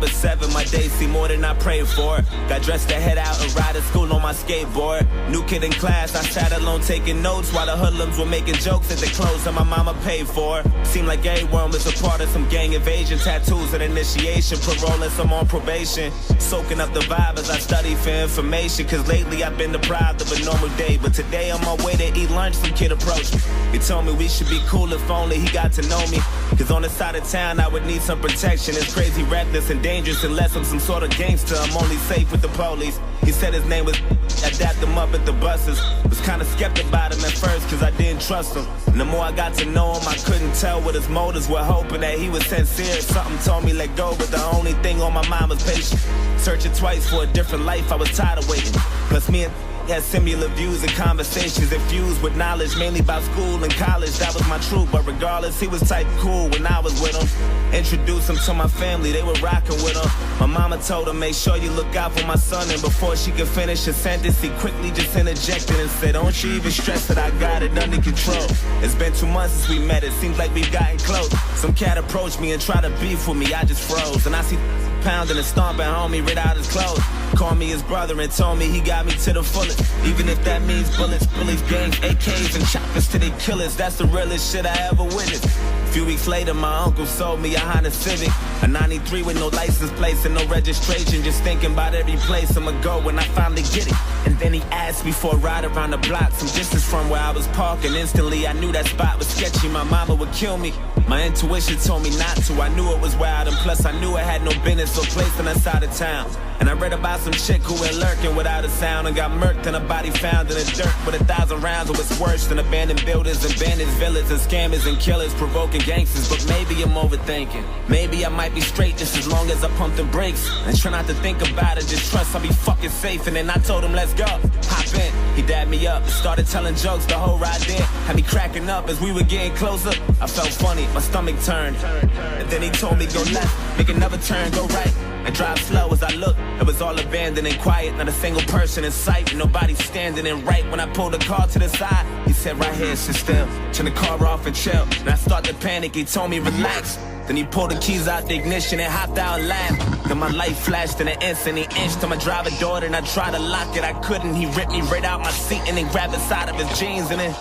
up at 7, my day seemed more than I prayed for. Got dressed to head out and ride to school on my skateboard. New kid in class, I sat alone taking notes while the hoodlums were making jokes at the clothes that my mama paid for. Seemed like everyone was a part of some gang invasion. Tattoos and initiation, parole and some on probation. Soaking up the vibe as I study for information, cause lately I've been deprived of a normal day. But today on my way to eat lunch, some kid approached me. He told me we should be cool if only he got to know me. Cause on the side of town I would need some protection. It's crazy, reckless and dangerous unless I'm some sort of gangster. I'm only safe with the police. He said his name was I dapped him up at the buses. Was kinda skeptic about him at first cause I didn't trust him. And the more I got to know him, I couldn't tell what his motives were, hoping that he was sincere. Something told me let go, but the only thing on my mind was patience. Searching twice for a different life, I was tired of waiting. Plus me and had similar views and conversations infused with knowledge, mainly about school and college. That was my truth, but regardless, he was type cool when I was with him. Introduced him to my family, they were rocking with him. My mama told him, make sure you look out for my son. And before she could finish her sentence, he quickly just interjected and said, don't you even stress that I got it under control. It's been 2 months since we met, it seems like we've gotten close. Some cat approached me and tried to beef with me, I just froze. And I see pounding and stomping, homie, rid out his clothes. Called me his brother and told me he got me to the fullest. Even if that means bullets, bullies, gangs, AKs, and choppers to their killers. That's the realest shit I ever witnessed. A few weeks later, my uncle sold me a Honda Civic, a 93 with no license plates and no registration. Just thinking about every place I'ma go when I finally get it. And then he asked me for a ride around the block, some distance from where I was parking. Instantly, I knew that spot was sketchy. My mama would kill me. My intuition told me not to. I knew it was wild, and plus I knew it had no business or place on that side of town. And I read about some chick who went lurking without a sound and got murked and a body found in the dirt with 1,000 rounds. It was worse than abandoned buildings, abandoned villas, and scammers and killers provoking gangsters. But maybe I'm overthinking. Maybe I might be straight just as long as I pump the brakes and try not to think about it. Just trust I'll be fucking safe. And then I told him, let's go. Hop in. He dabbed me up and started telling jokes the whole ride there. Had me cracking up as we were getting closer. I felt funny, my stomach turned. And then he told me go left, make another turn, go right, and drive slow. As I looked, it was all abandoned and quiet, not a single person in sight, nobody standing. And right when I pulled the car to the side, he said right here, sit still, turn the car off and chill. And I started to panic, he told me relax. Then he pulled the keys out the ignition and hopped out and laughed. Then my light flashed in an instant. He inched to my driver door and I tried to lock it. I couldn't. He ripped me right out my seat and then grabbed the side of his jeans and then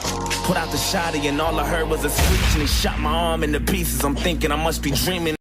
put out the shotty. And all I heard was a screech and he shot my arm into pieces. I'm thinking I must be dreaming.